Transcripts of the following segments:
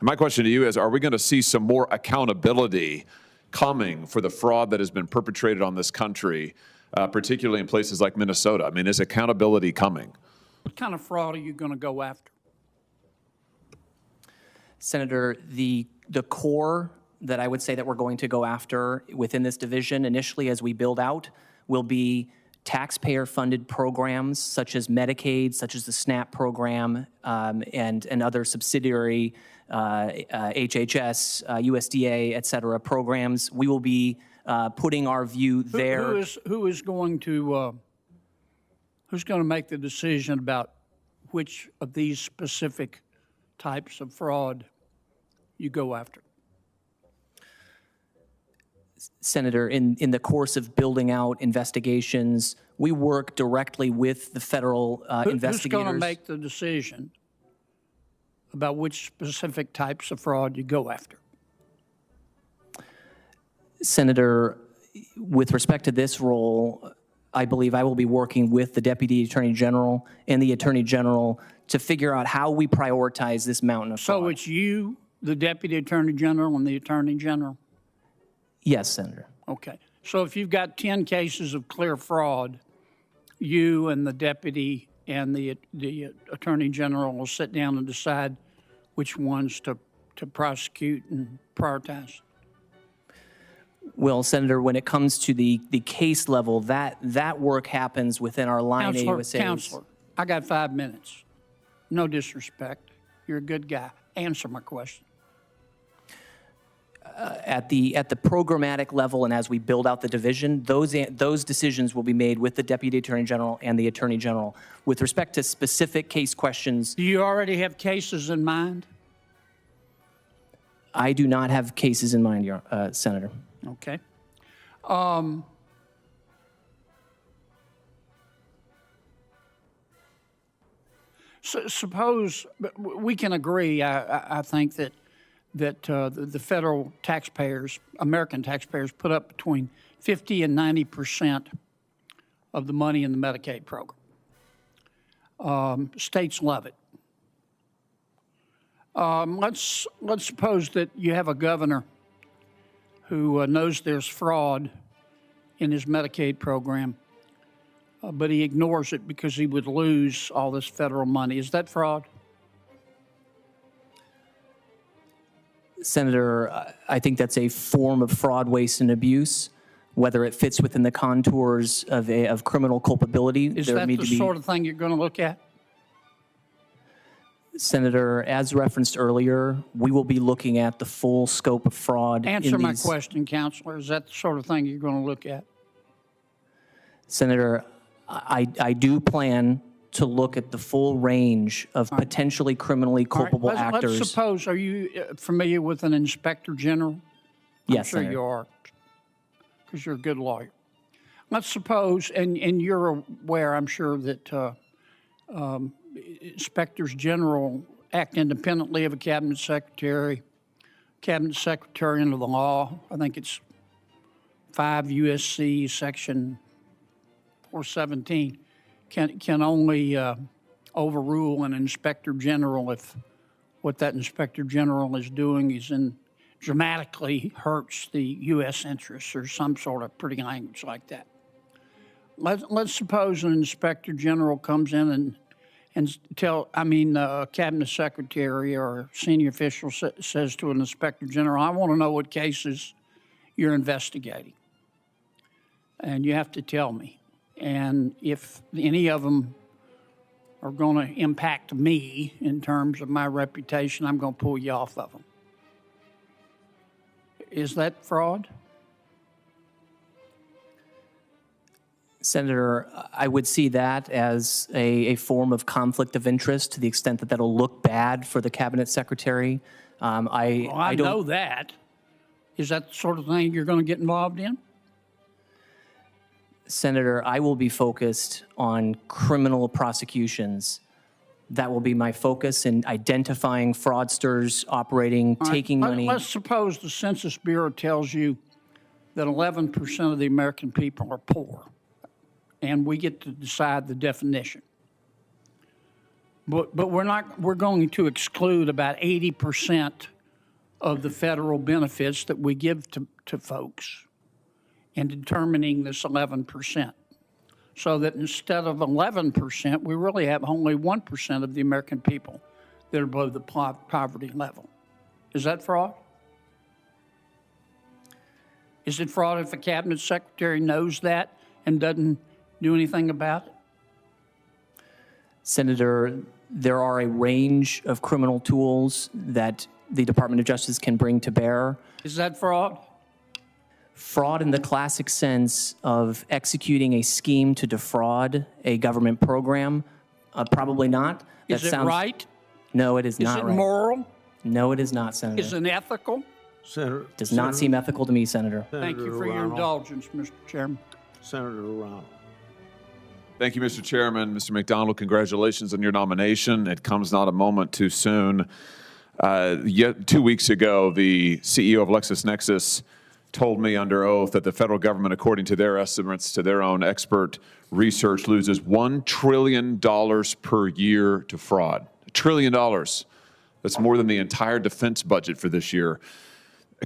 And my question to you is, are we going to see some more accountability coming for the fraud that has been perpetrated on this country, particularly in places like Minnesota? I mean, is accountability coming? What kind of fraud are you going to go after? Senator, the core that I would say that we're going to go after within this division initially as we build out will be taxpayer-funded programs such as Medicaid, such as the SNAP program, and other subsidiary HHS, USDA, et cetera, programs. We will be putting our view there. Who's going to make the decision about which of these specific types of fraud you go after? Senator, in the course of building out investigations, we work directly with the federal investigators. Who's going to make the decision about which specific types of fraud you go after? Senator, with respect to this role, I believe I will be working with the Deputy Attorney General and the Attorney General to figure out how we prioritize this mountain of fraud. So it's you, the Deputy Attorney General, and the Attorney General? Yes, Senator. Okay. So if you've got 10 cases of clear fraud, you and the deputy and the Attorney General will sit down and decide which ones to prosecute and prioritize? Well, Senator, when it comes to the case level, that work happens within our line AUSAs. Counselor, I got 5 minutes. No disrespect. You're a good guy. Answer my question. At the programmatic level and as we build out the division, those decisions will be made with the Deputy Attorney General and the Attorney General. With respect to specific case questions, do you already have cases in mind? I do not have cases in mind, Senator. Okay. So suppose we can agree. I think that the federal taxpayers, American taxpayers, put up between 50 and 90% of the money in the Medicaid program. States love it. Let's suppose that you have a governor who knows there's fraud in his Medicaid program, but he ignores it because he would lose all this federal money. Is that fraud? Senator, I think that's a form of fraud, waste, and abuse. Whether it fits within the contours of criminal culpability, is that the sort of thing you're going to look at? Senator, as referenced earlier, we will be looking at the full scope of fraud. Answer my question, Counselor. Is that the sort of thing you're going to look at? Senator, I do plan to look at the full range of potentially criminally culpable actors. Let's suppose, are you familiar with an Inspector General? Yes, I'm sure Senator. you are, because you're a good lawyer. Let's suppose, and you're aware, I'm sure, that Inspectors General act independently of a Cabinet Secretary. Cabinet Secretary under the law, I think it's 5 U.S.C. Section 417, can only overrule an Inspector General if what that Inspector General is doing is dramatically hurts the U.S. interests or some sort of pretty language like that. Let's suppose an Inspector General comes in a Cabinet Secretary or a senior official says to an Inspector General, I want to know what cases you're investigating. And you have to tell me. And if any of them are going to impact me in terms of my reputation, I'm going to pull you off of them. Is that fraud? Senator, I would see that as a form of conflict of interest to the extent that that'll look bad for the Cabinet Secretary. I know that. Is that the sort of thing you're going to get involved in? Senator, I will be focused on criminal prosecutions. That will be my focus in identifying fraudsters operating, taking money. Let's suppose the Census Bureau tells you that 11% of the American people are poor, and we get to decide the definition. But we're going to exclude about 80% of the federal benefits that we give to folks in determining this 11%. So that instead of 11%, we really have only 1% of the American people that are below the poverty level. Is that fraud? Is it fraud if a cabinet secretary knows that and doesn't do anything about it? Senator, there are a range of criminal tools that the Department of Justice can bring to bear. Is that fraud? Fraud in the classic sense of executing a scheme to defraud a government program? Probably not. Is it right? No, it is not right. Is it moral? No, it is not, Senator. Is it ethical? Senator, Does not seem ethical to me, Senator. Thank you for your indulgence, Mr. Chairman. Senator Ronald. Thank you, Mr. Chairman. Mr. McDonald, congratulations on your nomination. It comes not a moment too soon. Yet 2 weeks ago, the CEO of LexisNexis told me under oath that the federal government, according to their estimates, to their own expert research, loses $1 trillion per year to fraud. $1 trillion. That's more than the entire defense budget for this year.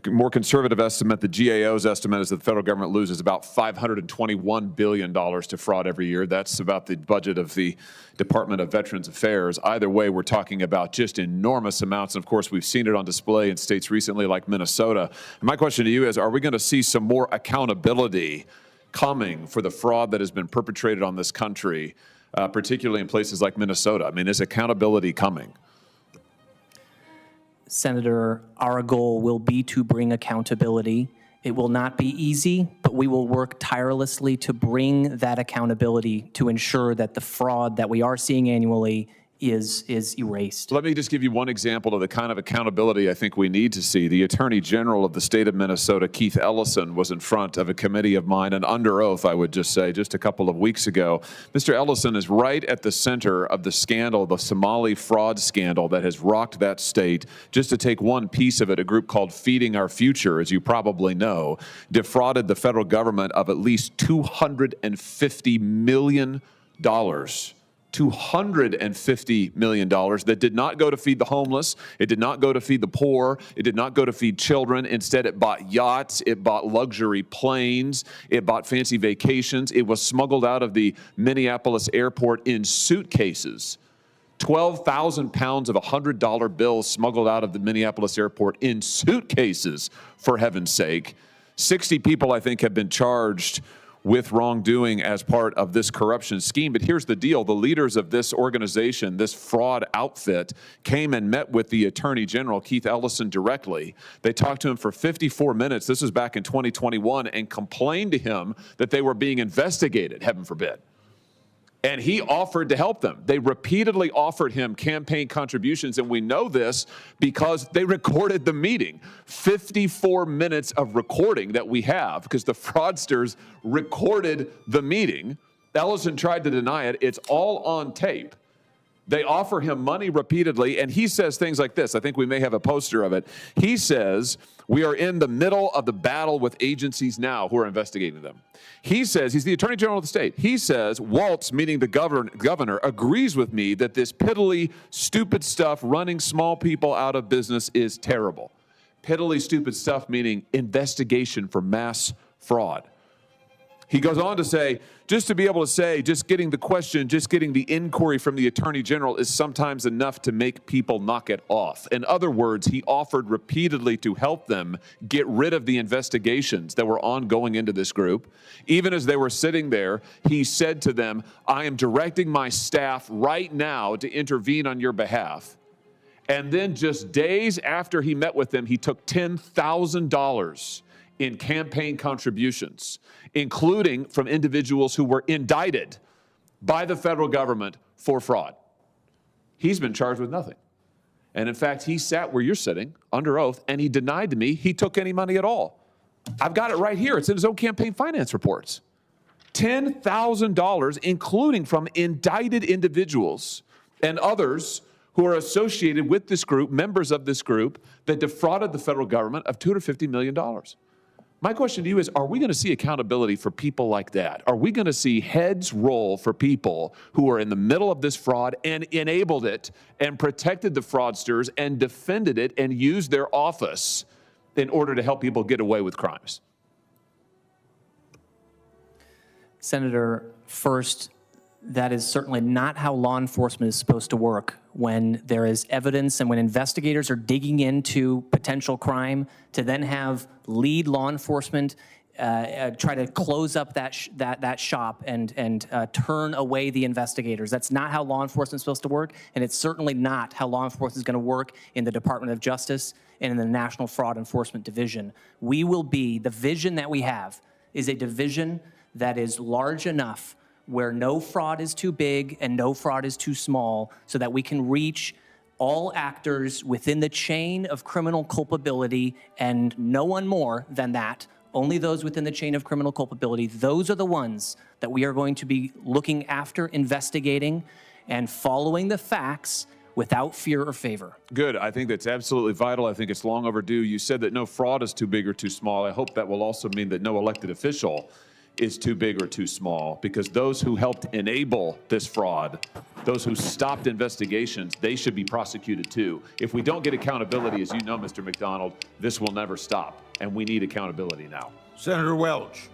A more conservative estimate, the GAO's estimate, is that the federal government loses about $521 billion to fraud every year. That's about the budget of the Department of Veterans Affairs. Either way, we're talking about just enormous amounts. And of course, we've seen it on display in states recently like Minnesota. And my question to you is, are we going to see some more accountability coming for the fraud that has been perpetrated on this country, particularly in places like Minnesota? I mean, is accountability coming? Senator, our goal will be to bring accountability. It will not be easy, but we will work tirelessly to bring that accountability to ensure that the fraud that we are seeing annually is erased. Let me just give you one example of the kind of accountability I think we need to see. The Attorney General of the state of Minnesota, Keith Ellison, was in front of a committee of mine, and under oath, I would just say, just a couple of weeks ago. Mr. Ellison is right at the center of the scandal, the Somali fraud scandal that has rocked that state. Just to take one piece of it, a group called Feeding Our Future, as you probably know, defrauded the federal government of at least $250 million. $250 million that did not go to feed the homeless. It did not go to feed the poor. It did not go to feed children. Instead, it bought yachts. It bought luxury planes. It bought fancy vacations. It was smuggled out of the Minneapolis airport in suitcases. 12,000 pounds of $100 bills smuggled out of the Minneapolis airport in suitcases, for heaven's sake. 60 people, I think, have been charged with wrongdoing as part of this corruption scheme. But here's the deal. The leaders of this organization, this fraud outfit, came and met with the Attorney General, Keith Ellison, directly. They talked to him for 54 minutes. This was back in 2021, and complained to him that they were being investigated, heaven forbid. And he offered to help them. They repeatedly offered him campaign contributions, and we know this because they recorded the meeting. 54 minutes of recording that we have, because the fraudsters recorded the meeting. Ellison tried to deny it. It's all on tape. They offer him money repeatedly, and he says things like this. I think we may have a poster of it. He says, we are in the middle of the battle with agencies now who are investigating them. He says, he's the Attorney General of the state. He says, Waltz, meaning the governor, agrees with me that this piddly, stupid stuff running small people out of business is terrible. Piddly, stupid stuff, meaning investigation for mass fraud. He goes on to say, just to be able to say, just getting the question, just getting the inquiry from the Attorney General is sometimes enough to make people knock it off. In other words, he offered repeatedly to help them get rid of the investigations that were ongoing into this group. Even as they were sitting there, he said to them, I am directing my staff right now to intervene on your behalf. And then just days after he met with them, he took $10,000 in campaign contributions, including from individuals who were indicted by the federal government for fraud. He's been charged with nothing. And in fact, he sat where you're sitting under oath, and he denied to me he took any money at all. I've got it right here. It's in his own campaign finance reports. $10,000, including from indicted individuals and others who are associated with this group, members of this group, that defrauded the federal government of $250 million. My question to you is, are we going to see accountability for people like that? Are we going to see heads roll for people who are in the middle of this fraud and enabled it and protected the fraudsters and defended it and used their office in order to help people get away with crimes? Senator, first, that is certainly not how law enforcement is supposed to work. When there is evidence and when investigators are digging into potential crime, to then have lead law enforcement try to close up that shop and turn away the investigators. That's not how law enforcement is supposed to work, and it's certainly not how law enforcement is going to work in the Department of Justice and in the National Fraud Enforcement Division. We will be, the vision that we have is a division that is large enough where no fraud is too big and no fraud is too small, so that we can reach all actors within the chain of criminal culpability, and no one more than that, only those within the chain of criminal culpability. Those are the ones that we are going to be looking after, investigating, and following the facts without fear or favor. Good. I think that's absolutely vital. I think it's long overdue. You said that no fraud is too big or too small. I hope that will also mean that no elected official is too big or too small, because those who helped enable this fraud, those who stopped investigations, they should be prosecuted too. If we don't get accountability, as you know, Mr. McDonald, this will never stop, and we need accountability now. Senator Welch.